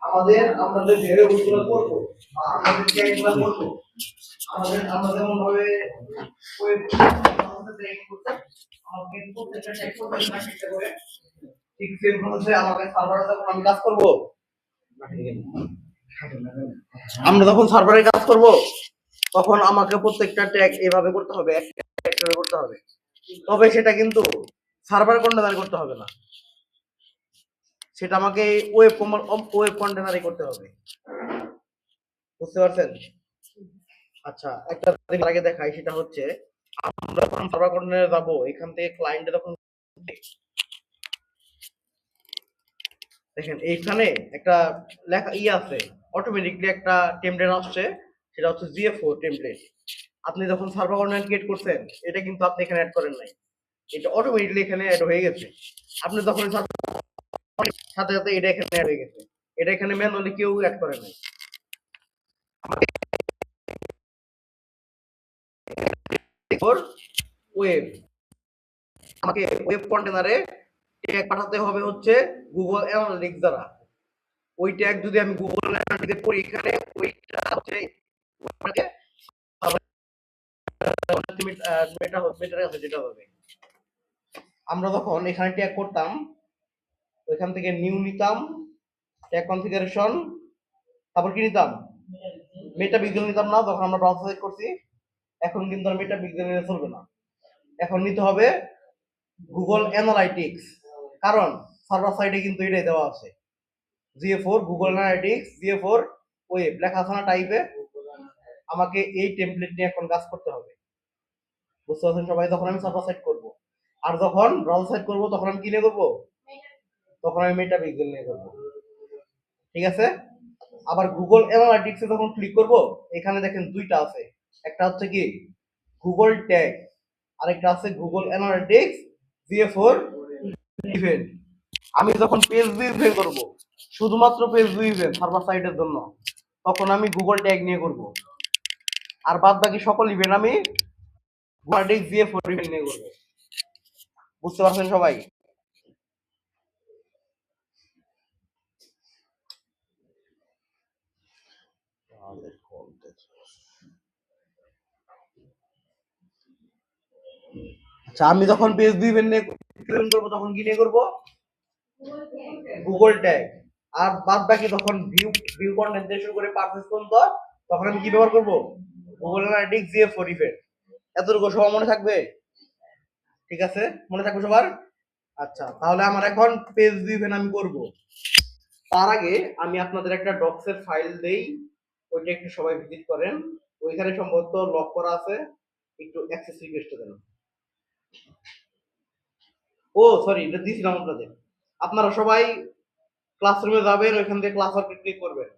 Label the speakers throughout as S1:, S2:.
S1: আমাদের আমরা যে ভেরিয়েবলগুলো করব আমাদের ট্যাগগুলো করব আমরা যেমন ভাবে ওয়েব আমাদের ট্যাগ করতে আমাকে প্রত্যেকটা ট্যাগ করতে চেষ্টা করে ঠিক সেম হচ্ছে আমাকে সার্ভারে যখন আমি কাজ করব আমরা যখন সার্ভারে কাজ করব তখন আমাকে প্রত্যেকটা ট্যাগ এভাবে করতে হবে একটা করতে হবে তবে সেটা কিন্তু সার্ভার কন্টেনারে করতে হবে না সেটা আমাকে ওয়েব কন্টেনারে করতে হবে বুঝতে পারছেন আচ্ছা একটা জিনিস আগে দেখাই সেটা হচ্ছে আমরা যখন সার্ভার কন্টেনারে যাব এখান থেকে ক্লায়েন্টে যখন দেখেন এইখানে একটা লেখা আছে অটোমেটিকলি একটা টেমপ্লেট আসছে সেটা হচ্ছে GA4 টেমপ্লেট আপনি যখন সার্ভার কন্টেনার ক্রিয়েট করছেন এটা কিন্তু আপনি এখানে অ্যাড করেন নাই এটা অটোমেটিকলি এখানে অ্যাড হয়ে গেছে আপনি যখন সাথে সাথে এটা এখানে অ্যাড হয়ে গেছে এটা এখানে ম্যানুয়ালি কেউ অ্যাড করে নাই ওয়েব আমাকে ওয়েব কন্টেনারে ট্যাগ পাঠাতে হবে হচ্ছে গুগল অ্যানালিটিক্স দ্বারা ওই ট্যাগ যদি আমি গুগল অ্যানালিটিক্সে পড়ি এখানে ওইটা হচ্ছে যেটা হবে আমরা যখন এখানে ট্যাগ করতাম ওইখান থেকে নিউ নিতাম ট্যাগ কনফিগারেশন তারপর কি নিতাম মেটা পিক্সেল নিতাম না যখন আমরা ব্রাউজার সেট করছি এখন কিন্তু আর মেটা পিক্সেল নিলে চলবে না এখন নিতে হবে গুগল অ্যানালাইটিক্স কারণ সার্ভার সাইডে কিন্তু এটাই দেওয়া আছে GA4 Google analytics GA4 web লেখা আছে না টাইপে আমাকে এই টেমপ্লেট নিয়ে এখন কাজ করতে হবে বুঝতে পারছেন সবাই তখন আমি সার্ভার সাইড করব আর যখন ব্রাউজার সাইড করব তখন আমি কি নিয়ে করব তখন আমি মেটা পিক্সেল নিয়ে করব ঠিক আছে আবার গুগল অ্যানালিটিক্সে যখন ক্লিক করব এখানে দেখেন দুইটা আছে একটা হচ্ছে কি গুগল ট্যাগ আরেকটা আছে গুগল অ্যানালিটিক্স GA4 ইভেন্ট আমি যখন পেজ ভিউ ইভেন্ট করব শুধুমাত্র পেজ ভিউ ইভেন্ট সার্ভার সাইডের জন্য তখন আমি গুগল ট্যাগ নিয়ে করব আর বাদ বাকি সকল ইভেন্ট আমি গুগল অ্যানালিটিক্স GA4 ইভেন্ট নিয়ে করব বুঝতে পারছেন সবাই আচ্ছা আমি যখন পেজ ভিউ ইভেন্ট নিয়ে করব তখন কি নিয়ে করব গুগল ট্যাগ আর বাদ বাকি যখন ভিউ কন্টেন্ট দিয়ে শুরু করে পারচেজ পর্যন্ত তখন আমি কি ব্যবহার করব গুগল অ্যানালিটিক্স GA4 ইভেন্ট এতটুকু সবার মনে থাকবে ঠিক আছে মনে থাকবে সবার আচ্ছা তাহলে আমার এখন পেজ ভিউ ইভেন্ট আমি করব তার আগে আমি আপনাদের একটা ডক্সের ফাইল দেই ওইটা একটু সবাই ভিজিট করেন ওইখানে সম্ভবত লক করা আছে একটু অ্যাক্সেস রিকোয়েস্ট দেন ও সরি এটা দিছিলাম আপনাদের আপনারা সবাই ক্লাসরুমে যাবেন ওইখান থেকে ক্লাস ওয়ার্কে ক্লিক করবেন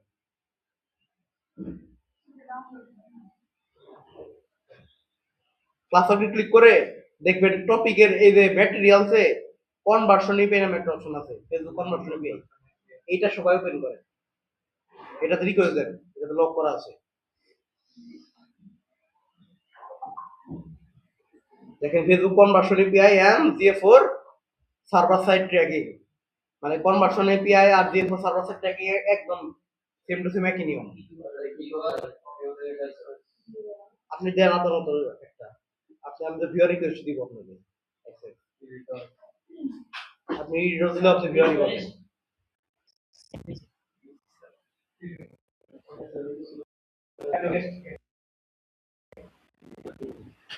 S1: ক্লাস ওয়ার্কে ক্লিক করে দেখবেন টপিকের এই যে ম্যাটেরিয়ালসে কনভার্সন ইপিআই নামে একটা অপশন আছে ফেসবুক কনভার্সন ইপিআই এইটা সবাই ওপেন করে এটাতে রিকোয়েস্ট দেন এটাতে লক করা আছে দেখেন Facebook conversion API and GA4 server side tracking মানে কনভার্সন এপিআই আর GA4 সার্ভার সাইড ট্র্যাকিং একদম সেম টু সেম একই নিয়ম আপনি দেন আদালত একটা আপনি আমাদের ভিউয়ার রিকোয়েস্ট দিব আপনাকে আপনি রোজলে আপনি ভিউয়ার করবেন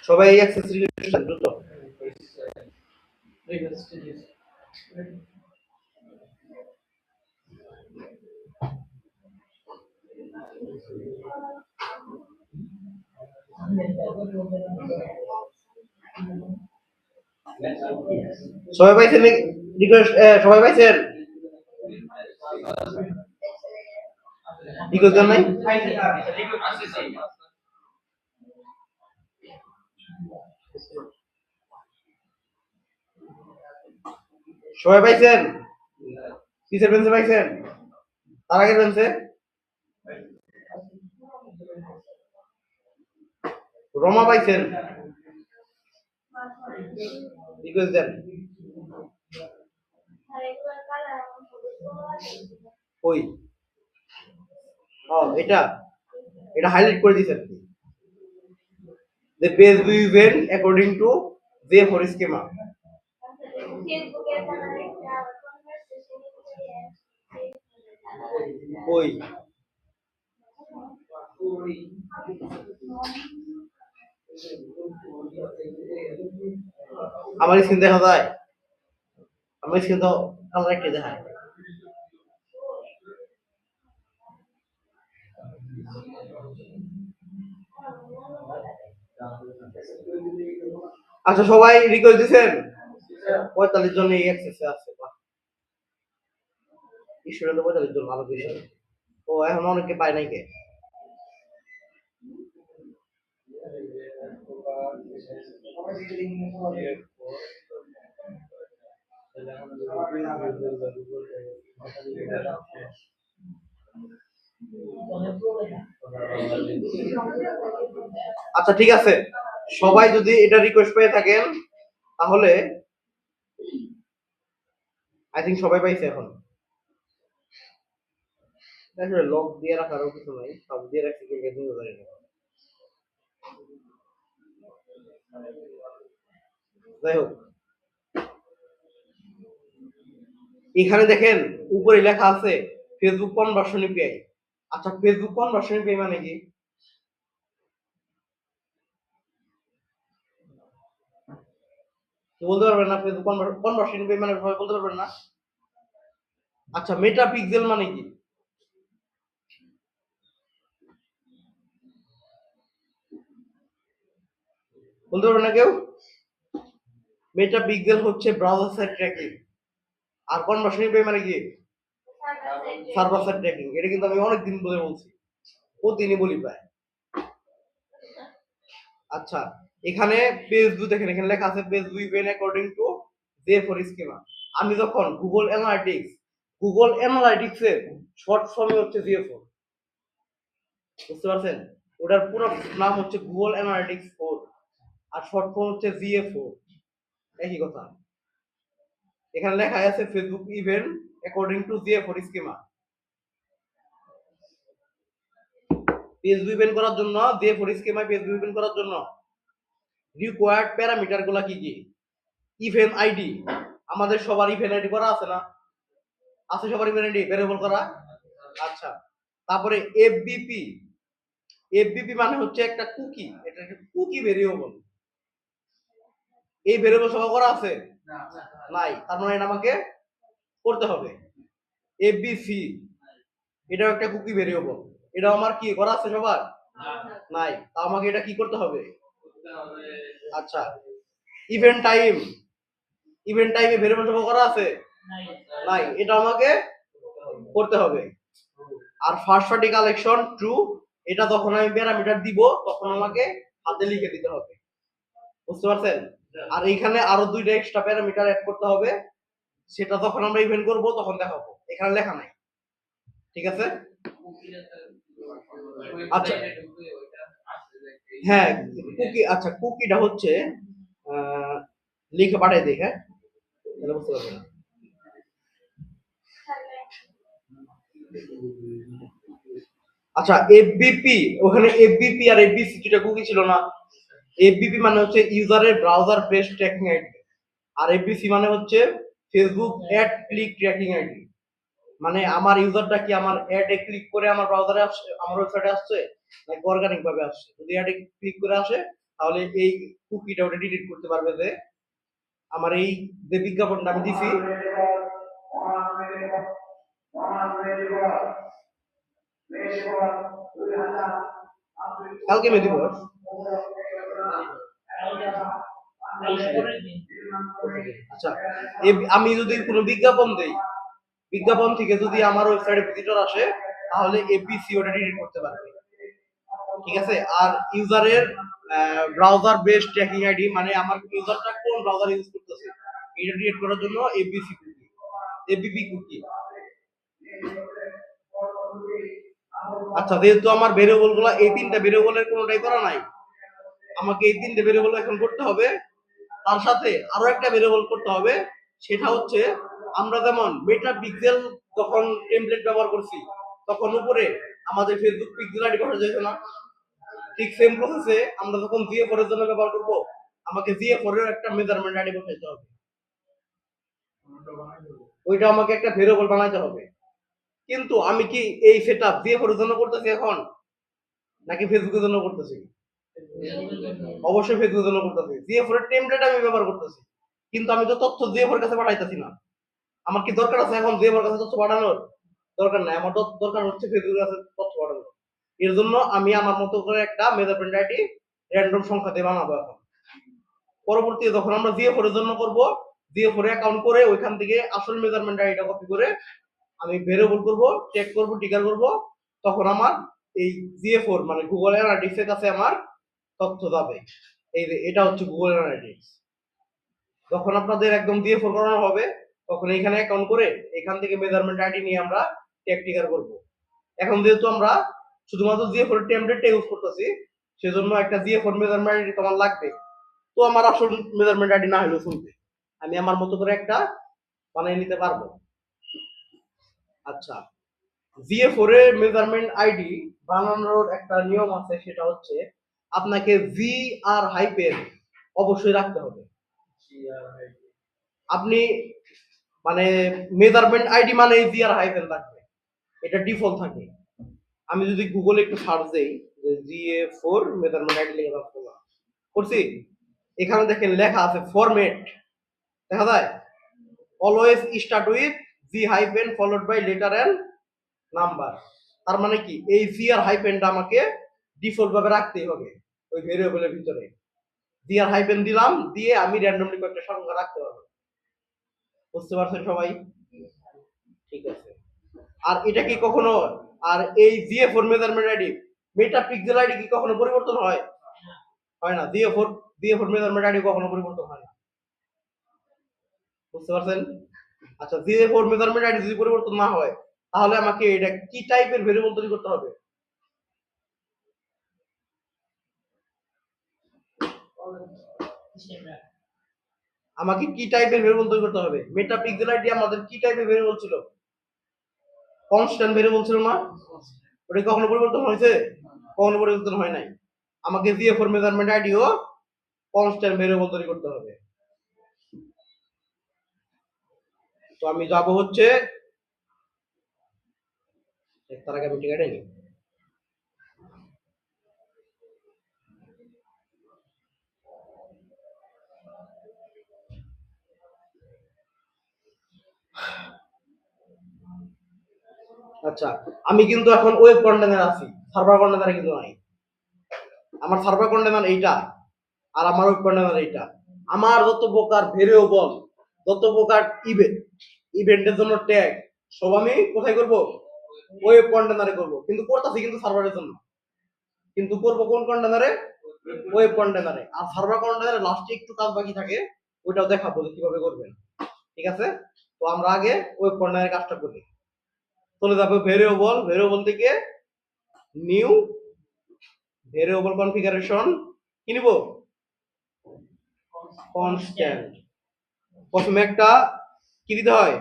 S1: সবাই অ্যাক্সেস রিকোয়েস্ট দ্রুত সবাই পাইছেন রিকোয়েস্ট সবাই পাইছেন রিকোয়েস্ট দেন নাই সবাই পাইছেন কিসের বেঞ্চে পাইছেন তার আগের বেঞ্চে রমা পাইছেন রিকোয়েস্ট দেন ওই এটা এটা হাইলাইট করে দিয়েছে আর কি। The page we went according to the for schema. ওই আমার স্ক্রিন দেখা যায়, আমার স্ক্রিন তো কালার একটা দেখায়। আচ্ছা সবাই রিকোয়েস্ট দিয়েছেন 45 জন এই অ্যাক্সেসে আছে। ঈশ্বরের তো 45 জন ভালো বিষয়। ও এখন অনেকে পায় নাই কে? আচ্ছা ঠিক আছে, সবাই যদি এটা রিকোয়েস্ট পেয়ে থাকেন তাহলে আই থিঙ্ক সবাই পাইছে এখন। আসলে লক দিয়ে রাখারও কিছু নাই, সব দিয়ে রাখছি কিন্তু জানি না। যাই হোক, এখানে দেখেন উপরে লেখা আছে ফেসবুক কনভার্সন এপিআই। আচ্ছা ফেসবুক কনভার্সন এপিআই মানে কি? বলতে পারবেন না? ফেসবুক কনভার্সন এপিআই মানে সবাই বলতে পারবেন না? আচ্ছা মেটা পিক্সেল মানে কি? বলতে পারবেন না কেউ? মেটা পিক্সেল হচ্ছে ব্রাউজার সাইড ট্র্যাকিং, আর কনভার্সন এপিআই মানে কি? Server side tracking. এটা কিন্তু আমি অনেকদিন ধরে বলছি, প্রতিদিনই বলি প্রায়। আচ্ছা এখানে পেজ দু দেখেন, এখানে লেখা আছে পেজ উই ওয়েন অ্যাকর্ডিং টু জে ফর স্কিমা। আমি যখন গুগল অ্যানালাইটিক্স এর শর্ট ফর্মে হচ্ছে জিএ4, বুঝতে পারছেন? ওটার পুরো নাম হচ্ছে গুগল অ্যানালাইটিক্স 4 আর শর্ট ফর্ম হচ্ছে জিএ4, একই কথা। এখানে লেখা আছে ফেসবুক ইভেন্ট অ্যাকর্ডিং টু জিএ4 স্কিমা। পেজ ইভেন্ট করার জন্য জিএ4 স্কিমায় পেজ ইভেন্ট করার জন্য রিকোয়ার্ড প্যারামিটার গুলা কি কি? ইভেন্ট আইডি, আমাদের সবার ইভেন্ট আইডি করা আছে না? আছে সবার ইভেন্ট আইডি ভেরিয়েবল করা? আচ্ছা তারপরে এফবিপি, এফবিপি মানে হচ্ছে একটা কুকি, এটা একটা কুকি ভেরিয়েবল। এই ভেরিয়েবল সবার করা আছে? নাই, তার মানে এটা আমাকে করতে হবে। এফবিসি এটাও একটা কুকি ভেরিয়েবল, এটা আমার কি করা আছে সবার? নাই, তা আমাকে এটা কি করতে হবে? আচ্ছা ইভেন্ট টাইম, ইভেন্ট টাইমে ভেরিয়েবল সবার করা আছে? নাই, এটা আমাকে করতে হবে। আর ফার্স্ট পার্টি কালেকশন ট্রু, এটা যখন আমি প্যারামিটার দিব তখন আমাকে হাতে লিখে দিতে হবে, বুঝতে পারছেন? আর এখানে আরো দুইটা এক্সট্রা প্যারামিটার অ্যাড করতে হবে, সেটা যখন আমরা ইভেন্ট করব তখন দেখাবো, এখানে লেখা নাই, ঠিক আছে? আচ্ছা হ্যাঁ কুকি, আচ্ছা কুকিটা হচ্ছে লিখে পাঠিয়ে দিই, হ্যাঁ তাহলে বুঝতে পারবেন। আচ্ছা এফবিপি, ওখানে এফবিপি আর এফবিসি দুটো কুকি ছিল না? এফবিপি মানে হচ্ছে ইউজারের ব্রাউজার পেজ ট্র্যাকিং আইডি, আর এফবিসি মানে হচ্ছে Facebook ad click tracking ID. মানে আমার ইউজারটা কি আমার অ্যাডে ক্লিক করে আমার ব্রাউজারে আসছে, আমার ওয়েবসাইটে আসছে, নাকি অর্গানিক ভাবে আসছে? যদি অ্যাডে ক্লিক করে আসে তাহলে এই কুকিটা ওটা ডিলিট করতে পারবে যে আমার এই যে বিজ্ঞাপনটা আমি দিছি কালকে মে দিবস, আচ্ছা আমি যদি কোনো বিজ্ঞাপন দেই, বিজ্ঞাপন থেকে যদি আমার ওয়েবসাইটে ভিজিটর আসে তাহলে এফবিসি ওটা ডিলিট করতে পারবে, ঠিক আছে? আর ইউজারের ব্রাউজার বেসড ট্র্যাকিং আইডি মানে আমার ইউজারটা কোন ব্রাউজার ইউজ করতেছে এটা ডিলিট করার জন্য এফবিসি কুকি, এফবিপি কুকি। আচ্ছা যেহেতু আমার ভেরিয়েবল গুলো এই তিনটা ভেরিয়েবলের কোনোটাই করা নাই, আমাকে এই তিনটা ভেরিয়েবল এখন করতে হবে, তার সাথে আরো একটা ভেরিয়েবল করতে হবে, সেটা হচ্ছে আমরা যেমন মেটা পিক্সেল যখন টেমপ্লেট ব্যবহার করছি তখন উপরে আমাদের ফেসবুক পিক্সেল আইডি বসা যেত না। ঠিক সেম প্রসেসে আমরা যখন জিএ4 এর জন্য ব্যবহার করব, আমাকে জিএ4 এর একটা মেজারমেন্ট আইডি বসাইতে হবে। ওইটা আমাকে একটা ভেরিয়েবল বানাইতে হবে। কিন্তু আমি কি এই সেটআপ জিএ4 এর জন্য করতেছি এখন, নাকি ফেসবুকের জন্য করতেছি? অবশ্যই ফেসবুকের জন্য করতেছি। জিএ4 এর টেমপ্লেট আমি ব্যবহার করতেছি, কিন্তু আমি তো তথ্য জিএ4 এর কাছে পাঠাইতেছি না। আমার কি দরকার আছে এখন জিএ4 এর কাছে তথ্য পাঠানোর? দরকার নাই। আমার দরকার হচ্ছে ফেসবুকের কাছে তথ্য পাঠানোর। এর জন্য আমি আমার মতো করে একটা মেজারমেন্ট আইডি র্যান্ডম সংখ্যা দিয়ে বানাবো এখন। পরবর্তীতে যখন আমরা জিএ4 এর জন্য করব, জিএ4 এ অ্যাকাউন্ট করে ওইখান থেকে আসল মেজারমেন্ট আইডিটা কপি করে আমি ভেরিয়েবল করব, চেক করব, টিকার করব, তখন আমার এই জিএ4 মানে গুগল অ্যানালিটিক্স এর কাছে আমার তথ্য যাবে। এই যে এটা হচ্ছে গুগল অ্যানালিটিক্স। যখন আপনাদের একদম জিএ4 করানো হবে, তখন এখানে অ্যাকাউন্ট করে এখান থেকে মেজারমেন্ট আইডি নিয়ে আমরা চেক টিকার করব। এখন যেহেতু আমরা শুধুমাত্র জিএ4 এর টেমপ্লেটটা ইউজ করতেছি, সেজন্য একটা জিএ4 মেজারমেন্ট আইডি তোমার লাগবে। তো আমার আসল মেজারমেন্ট আইডি না হলেও চলবে, আমি আমার মতো করে একটা বানিয়ে নিতে পারবো। আচ্ছা, জিএ4 এর মেজারমেন্ট আইডি বানানোর একটা নিয়ম আছে, সেটা হচ্ছে আপনাকে জি আর হাইপেন অবশ্যই রাখতে হবে। আপনি মানে মেজারমেন্ট আইডি মানে জি আর হাইপেন থাকবে, এটা ডিফল্ট থাকে। আমি যদি গুগলে একটু সার্চ দেই যে জিএ4 মেজারমেন্ট আইডি লিখে করছি, এখানে দেখেন লেখা আছে ফরম্যাট, দেখা যায় always start with G hyphen followed by letter and number. তার মানে কি এই জি আর হাইপেনটা আমাকে ডিফল্ট ভাবে রাখতেই হবে ওই ভেরিয়েবলের ভিতরে। জি আর হাইপেন দিলাম, দিয়ে আমি র্যান্ডমলি কয়েকটা সংখ্যা রাখতে পারবো। বুঝতে পারছেন সবাই? ঠিক আছে। আর এটা কি কখনো, আর এই জিএ4 মেজারমেন্ট আইডি মেটা পিক্সেল আইডি কি কখনো পরিবর্তন হয়? হয় না। জিএ4 মেজারমেন্ট আইডি কখনো পরিবর্তন হয় না। বুঝতে পারছেন? আচ্ছা, জিএ4 মেজারমেন্ট আইডি যদি পরিবর্তন না হয়, তাহলে আমাকে এটা কি টাইপের ভেরিয়েবল তৈরি করতে হবে? আমাকে কি টাইপের ভেরিয়েবল তৈরি করতে হবে? মেটা পিক্সেল আইডি আমাদের কি টাইপের ভেরিয়েবল ছিল? কনস্ট্যান্ট ভেরিয়েবল ছিল না? ওটা কখনো পরিবর্তন হয়েছে? কখনো পরিবর্তন হয় নাই। আমাকে জিএ4 মেজারমেন্ট আইডিও কনস্ট্যান্ট ভেরিয়েবল তৈরি করতে হবে। তো আমি যাব হচ্ছে, তার আগে আমি টিকাটা নিই। আচ্ছা, আমি কিন্তু এখন ওয়েব কন্টেনার আছি, সার্ভার কন্টেনারে কিন্তু নাই। আমার সার্ভার কন্টেনার এইটা, আর আমার ওয়েব কন্টেনার এইটা। আমার যত প্রকার ভেরিয়েবল, যত প্রকার ইভেন্টের জন্য ট্যাগ, সব আমি কোথায় করব? ওয়েব কন্টেনারে করব। কিন্তু করতেছি কিন্তু সার্ভারের জন্য, কিন্তু করব কোন কন্টেনারে? ওয়েব কন্টেনারে। আর সার্ভার কন্টেনারে লাস্টে একটু কাজ বাকি থাকে, ওইটাও দেখাবো যে কিভাবে করবেন। ঠিক আছে? তো আমরা আগে ওয়েব কন্টেনারের কাজটা করি। চলে যাবে ভেরিয়েবল থেকে নিউ ভেরিয়েবল কনফিগারেশন, কি নিব? কনস্ট্যান্ট। প্রথমে একটা কি দিতে হয়?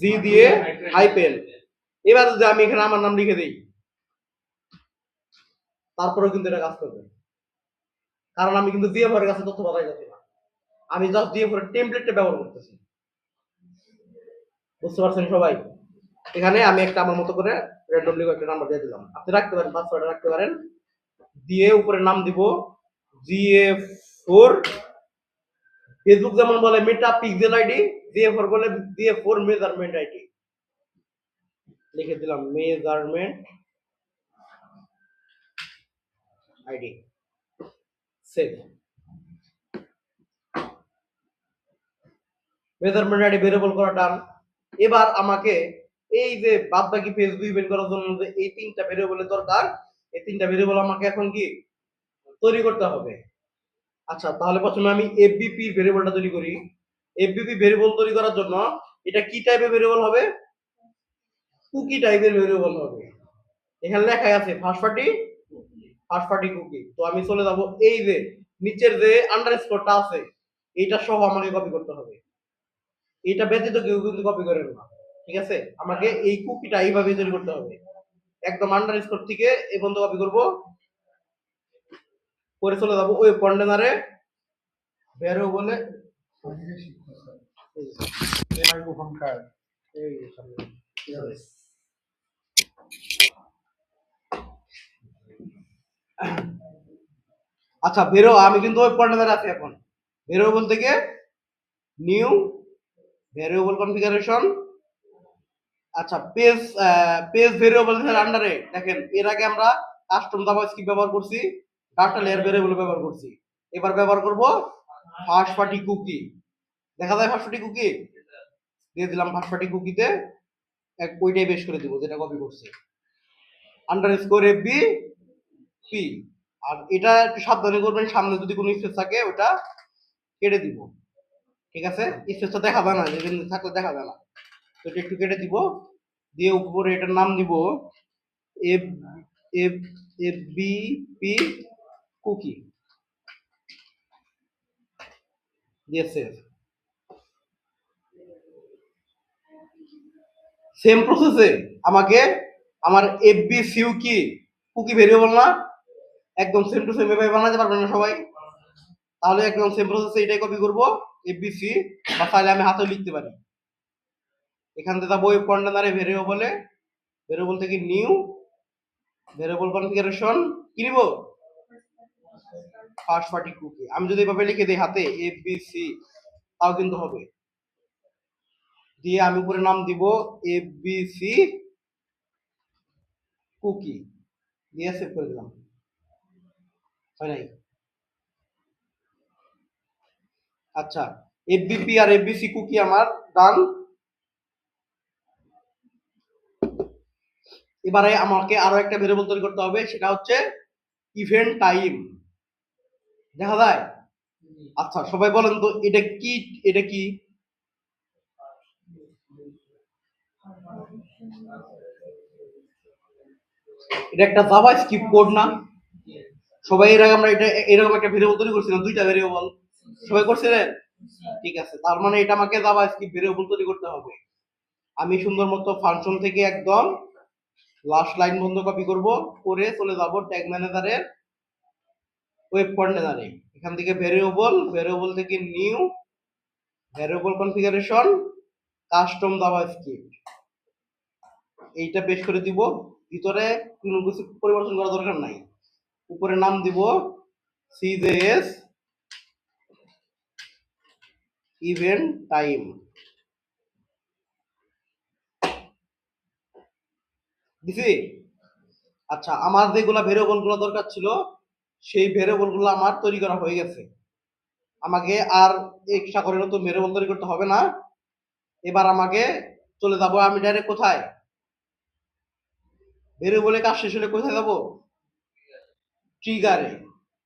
S1: জি দিয়ে হাইপেন। এবার যদি আমি এখানে আমার নাম লিখে দিই, তারপরেও কিন্তু এটা কাজ করবে, কারণ আমি কিন্তু জিএ4 এর কাছে তথ্য পাঠাই যাচ্ছি না, আমি জাস্ট জিএ4 এর টেমপ্লেটটা ব্যবহার করতেছি। বুঝতে পারছেন সবাই? এখানে আমি একটা আমার মতো করে র্যান্ডমলি একটা নাম্বার দিয়ে দিলাম, আপনি রাখতে পারেন, পাসওয়ার্ড রাখতে পারেন, দিয়ে উপরে নাম দিব জিএ4। ফেসবুক যেমন বলে মেটা পিক্সেল আইডি, জিএ4 বলে জিএ4 মেজারমেন্ট আইডি। লিখে দিলাম measurement ID, save. Measurement ID variable করা ডান। এবার আমাকে এই যে বাদ বাকি ফেসবুক ইভেন্ট করার জন্য যে এই তিনটা ভেরিয়েবলের দরকার, এই তিনটা ভেরিয়েবল আমাকে এখন কি তৈরি করতে হবে। আচ্ছা, তাহলে প্রথমে আমি এফবিপি ভেরিয়েবলটা তৈরি করি। এফবিপি ভেরিয়েবল তৈরি করার জন্য এটা কি টাইপের ভেরিয়েবল হবে? কুকি টাইপের ভেরিয়েবল হবে। এখানে লেখাই আছে ফার্স্ট পার্টি কুকি। তো আমি চলে যাব এই যে নিচের যে আন্ডারস্কোরটা আছে, এইটা সহ আমাকে কপি করতে হবে। এটা ব্যতীত কেউ কিন্তু কপি করেন না। ঠিক আছে, আমাকে এই কুকিটা এইভাবে তৈরি করতে হবে। একদম আন্ডারস্কোর থেকে এই পর্যন্ত কপি করব, করে চলে যাবো ওই কন্টেনারে, বেরো বলে মাইক্রোফোন কার্ড এই সামনে। আচ্ছা বেরো, আমি কিন্তু ওই কন্টেনারে আছি এখন। ভেরিয়েবল থেকে নিউ ভেরিয়েবল কনফিগারেশন। আচ্ছা পেজ ভেরিয়েবল আন্ডারে দেখেন, এর আগে আমরা কাস্টম জাভাস্ক্রিপ্ট ব্যবহার করছি, ডাটা লেয়ার ভেরিয়েবল ব্যবহার করছি। এবার ব্যবহার করব ফার্স্ট পার্টি কুকি। দেখা যায় ফার্স্ট পার্টি কুকি দিয়ে দিলাম। ফার্স্ট পার্টি কুকিতে ওইটাই বেশ করে দিব যেটা কপি করছি, আন্ডারস্কোর এফবি পি। আর এটা একটু সাবধানে করবেন, সামনে যদি কোনো স্পেস থাকে ওটা কেটে দিব। ঠিক আছে, স্পেসটা দেখা যায় না, যেদিন থাকলে দেখা যায় না, তো এটা একটু কেটে দিব। দিয়ে উপরে এটার নাম দিব F F F B P cookie দিয়ে সেম প্রসেসে আমাকে আমার এফবি সিউ কি কুকি ভেরিয়েবল না, একদম সেম টু সেম এভাবে বানাতে পারবেন না সবাই? তাহলে একদম সেম প্রসেসে এটাই কপি করব এফবিসি, বা চাইলে আমি হাতেও লিখতে পারি। এখান থেকে যাবো ওয়েব কন্টেনারে ভেরিয়েবলে, ভেরিয়েবল থেকে নিউ ভেরিয়েবল কনফিগারেশন কি নিব, ফার্স্ট পার্টি কুকি। আমি যদি এভাবে লিখে দিই হাতে এফবিসি তাও কিন্তু হবে। দিয়ে আমি উপরে নাম দিব এফবিসি কুকি দিয়ে সেভ করে দিলাম। হয় নাই? আচ্ছা, এফবিপি আর এফবিসি কুকি আমার ডান। এবারে আমাকে আরো একটা ভেরিয়েবল তৈরি করতে হবে, সেটা হচ্ছে ইভেন্ট টাইম। দেখা যায়? আচ্ছা সবাই বলেন তো এটা কি, এটা কি? এটা একটা জাভাস্ক্রিপ্ট কোড না? সবাই এর আগে আমরা এটা এরকম একটা ভেরিয়েবল তৈরি করছিলাম, দুইটা ভেরিয়েবল। সবাই করছিলেন? ঠিক আছে, তার মানে এটা আমাকে জাভাস্ক্রিপ্ট ভেরিয়েবল তৈরি করতে হবে। আমি সুন্দর মতো ফাংশন থেকে একদম লাস্ট লাইন বন্ধ কপি করব, করে চলে যাব ট্যাগ ম্যানেজারের ওয়েব কন্টেনারে। এখান থেকে ভেরিয়েবল থেকে new variable configuration custom JavaScript এইটা পেশ করে দিব। ভিতরে কোনো কিছু পরিবর্তন করার দরকার নাই। উপরে নাম দিব সিজেএস ইভেন্ট টাইম। দিছি? আচ্ছা, আমার যেগুলা ভেরিয়েবল গুলো দরকার ছিল সেই ভেরিয়েবল গুলো আমার তৈরি করা হয়ে গেছে। আমাকে আর এক্সট্রা করে নতুন ভেরিয়েবল তৈরি করতে হবে না। এবার আমাকে চলে যাব আমি ডাইরেক্ট কোথায়, ভেরিয়েবলে কাজ শেষ হলে কোথায় যাব, ট্রিগারে।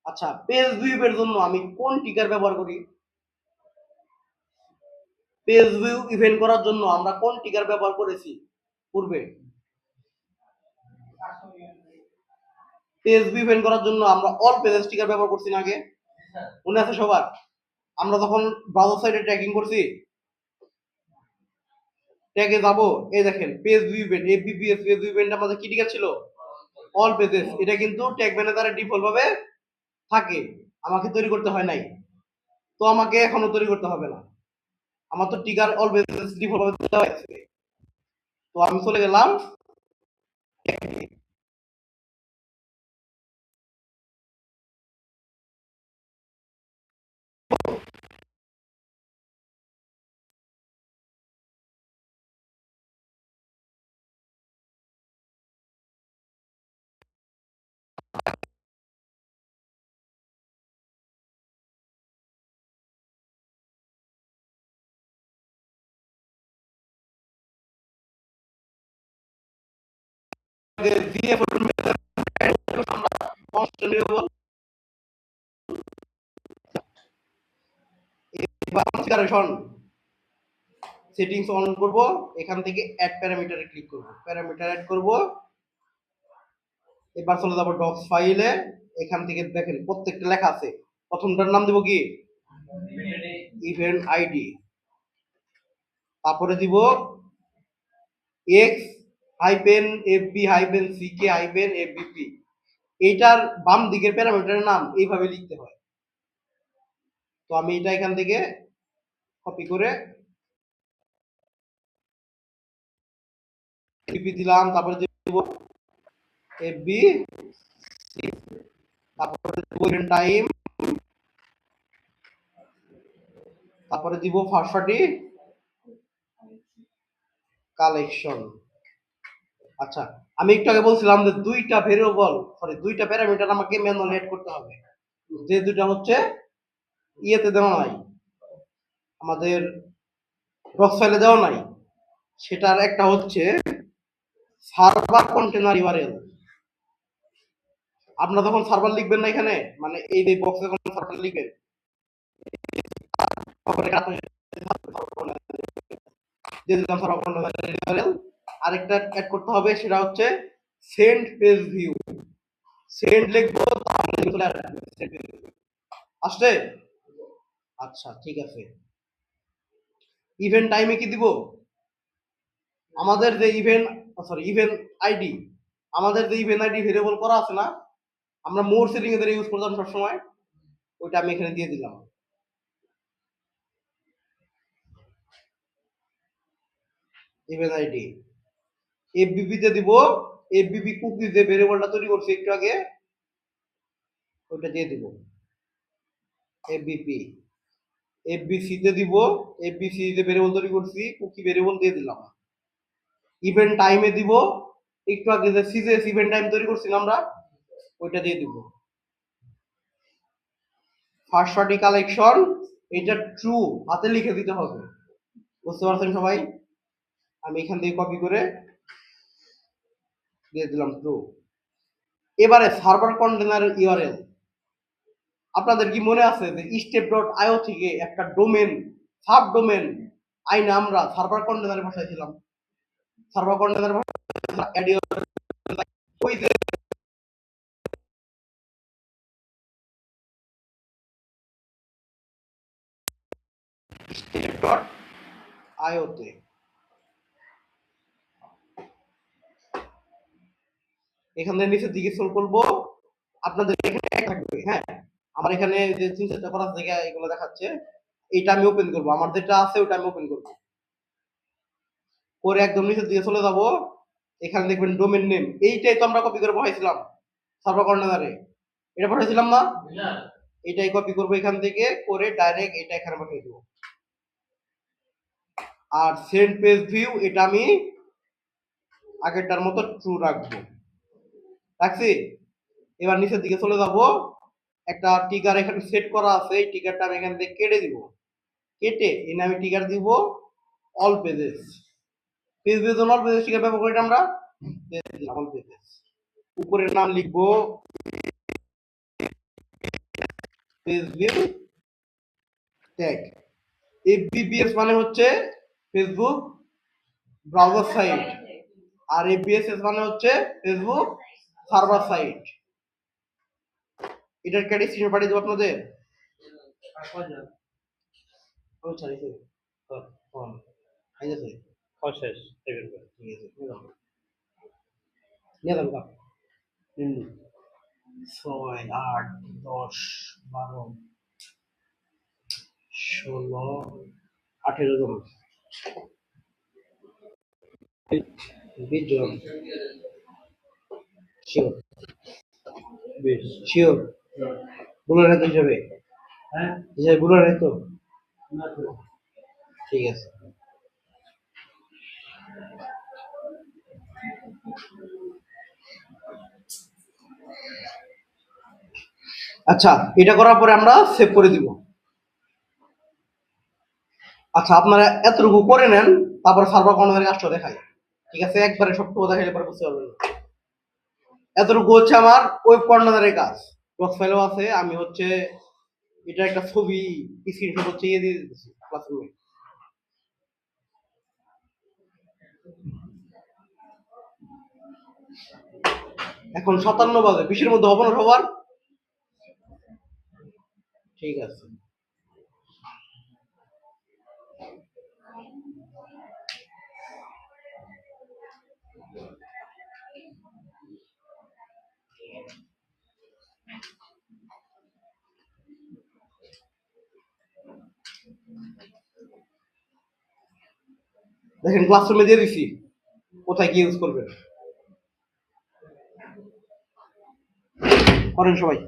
S1: আচ্ছা, পেজ ভিউয়ের জন্য আমি কোন ট্রিগার ব্যবহার করি? পেজ ভিউ ইভেন্ট করার জন্য আমরা কোন ট্রিগার ব্যবহার করেছি পূর্বে? পেজ ভিউ ইভেন্ট করার জন্য আমরা অল পেজেস ট্রিগার ব্যবহার করছি না আগে? মনে আছে সবার? আমরা যখন ব্রাউজার সাইডে ট্র্যাকিং করছি, ট্যাগে যাব, এই দেখেন page view event FBPS page view event আমাদের কি ট্রিগার ছিল, অল পেজেস। এটা কিন্তু ট্যাগ ম্যানেজারে ডিফল্ট ভাবে থাকে, আমাকে তৈরি করতে হয় নাই। তো আমাকে এখনো তৈরি করতে হবে না, আমার তো ট্রিগার অল পেজেস ডিফল্ট ভাবে দেওয়া আছে। তো আমি চলে গেলাম কনফিগারেশন সেটিংস অন করব, এখান থেকে অ্যাড প্যারামিটারে ক্লিক করব, প্যারামিটার অ্যাড করব। এবার চলে যাব ডক্স ফাইলে, এখান থেকে দেখেন প্রত্যেকটা লেখা আছে। প্রথমটার নাম দিব কি, ইভেন্ট আইডি, তারপরে দিব X hyphen FB hyphen CK hyphen FBP, এইটার বাম দিকের প্যারামিটারের নাম এইভাবে লিখতে হয়। তো আমি এটা এখান থেকে কপি করে এফবি দিলাম, তারপরে দেব এফবি, তারপরে দেব টাইম, তারপরে দিব ফার্স্ট পার্টি কালেকশন। আচ্ছা, আমি একটু আগে বলছিলাম যে দুইটা প্যারামিটার আমাকে ম্যানুয়ালি এড করতে হবে, যে দুইটা হচ্ছে ইয়েতে দেওয়া নাই, আমাদের ডক ফাইলে দেওয়া নাই। সেটার একটা হচ্ছে সার্ভার কন্টেনার ইউআরএল। আপনারা যখন সার্ভার লিখবেন না এখানে, মানে এই যে বক্সে যখন সার্ভার লিখবেন, আরেকটা অ্যাড করতে হবে, সেটা হচ্ছে সেন্ড পেজ ভিউ। সেন্ড লিখবো, আসছে? আচ্ছা ঠিক আছে। ইভেন্ট টাইমে কি দিব? আমাদের যে ইভেন্ট আইডি, আমাদের যে ইভেন্ট আইডি ভেরিয়েবল করা আছে না, আমরা মোর সেটিং এদের ইউজ করতাম সবসময়, ওইটা আমি এখানে দিয়ে দিলাম। ইভেন্ট আইডি এফবিপি তে দিব, এফবিপি কুকি যে ভেরিয়েবলটা তৈরি করছি একটু আগে, ওইটা দিয়ে দিব এফবিপি। এফবিসি তে দিব, এফবিসি যে ভেরিয়েবল তৈরি করছি কুকি ভেরিয়েবল দিয়ে দিলাম। ইভেন্ট টাইমে দিব, একটু আগে যে সিজেস ইভেন্ট টাইম তৈরি করছিলাম আমরা, ওইটা দিয়ে দিব। ফার্স্ট পার্টি কালেকশন, এটা ট্রু হাতে লিখে দিতে হবে, বুঝতে পারছেন সবাই? আমি এখান থেকে কপি করে দিয়ে দিলাম ট্রু। এবারে সার্ভার কন্টেনারের ইউআরএল, আপনাদের কি মনে আছে যে step.io থেকে একটা ডোমেন, সাব ডোমেন আইনে আমরা সার্ভার কন্টেনারে বসাইছিলাম? সার্ভার কন্টেনারে ওই যে step.io তে এখানে নিচের দিকে স্ক্রল করবো, আপনাদের এখানে এক থাকবে। হ্যাঁ, আমার এখানে যে তিন চারটা করার থেকে এগুলো দেখাচ্ছে, এটা আমি ওপেন করবো, আমার যেটা আছে ওটা আমি ওপেন করবো করে একদম নিচের দিকে চলে যাব। এখানে দেখবেন ডোমেন নেম, এইটাই তো আমরা কপি করে বসাইছিলাম সার্ভার কর্নারে, এটা পাঠাইছিলাম না? এটাই কপি করবো এখান থেকে করে ডাইরেক্ট এটা এখানে পাঠিয়ে দেবো। আর সেন্ড পেজ ভিউ, এটা আমি আগেরটার মতো ট্রু রাখবো, রাখছি। এবার নিচের দিকে চলে যাব, একটা টিকার এখানে সেট করা আছে, এই টিকারটা আমি এখান থেকে কেটে দিব, কেটে এনে আমি টিকার দিব all pages. Page base all pages trigger ব্যবহার করি আমরা, অল পেজেস। উপরের নাম লিখবো পেজ ভিউ ট্যাগ। এফবিপিএস মানে হচ্ছে ফেসবুক ব্রাউজার সাইট, আর এফবিএসএস মানে হচ্ছে ফেসবুক সার্ভার সাইট। এটার ক্যাডি স্ক্রিনে পাঠিয়ে দেবো আপনাদের। ছয় আট 10 12 16 18 জন, 20 জন, শিওর? শিওর বুলার তো হিসাবে? হিসাবে বুলার তো? ঠিক আছে। আচ্ছা, এটা করার পরে আমরা সেভ করে দিব। আচ্ছা, আপনারা এতটুকু করে নেন, তারপর সার্ভার কর্নারের কাজটা দেখাই, ঠিক আছে? একবারে সবটুকু দেখাইলে পরে বুঝতে পারবেন। এতটুকু হচ্ছে আমার ওয়েব কর্নারের কাজ, বক্স ফাইলও আছে, আমি হচ্ছে এটা একটা ছবি স্ক্রিনশট হচ্ছে ইয়ে দিয়ে দিতেছি ক্লাসরুমে। এখন 57 বাজে, 20-এর মধ্যে হবে না সবার? ঠিক আছে। দেখেন ক্লাসরুমে দিয়ে দিছি, কোথায় কি ইউজ করবেন করেন সবাই।